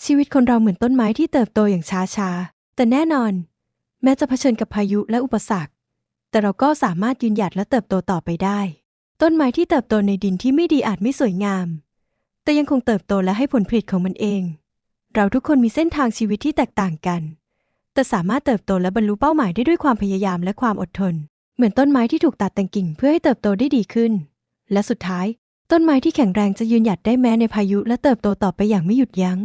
ชีวิตคนเราเหมือนต้นไม้ที่เติบโตอย่างช้าๆแต่แน่นอนแม้จะเผชิญกับพายุและอุปสรรคแต่เราก็สามารถยืนหยัดและเติบโตต่อไปได้ต้นไม้ที่เติบโตในดินที่ไม่ดีอาจไม่สวยงามแต่ยังคงเติบโตและให้ผลผลิตของมันเองเราทุกคนมีเส้นทางชีวิตที่แตกต่างกันแต่สามารถเติบโตและบรรลุเป้าหมายได้ด้วยความพยายามและความอดทนเหมือนต้นไม้ที่ถูกตัดแต่งกิ่งเพื่อให้เติบโตได้ดีขึ้นและสุดท้ายต้นไม้ที่แข็งแรงจะยืนหยัดได้แม้ในพายุและเติบโตต่อไปอย่างไม่หยุดยั้ง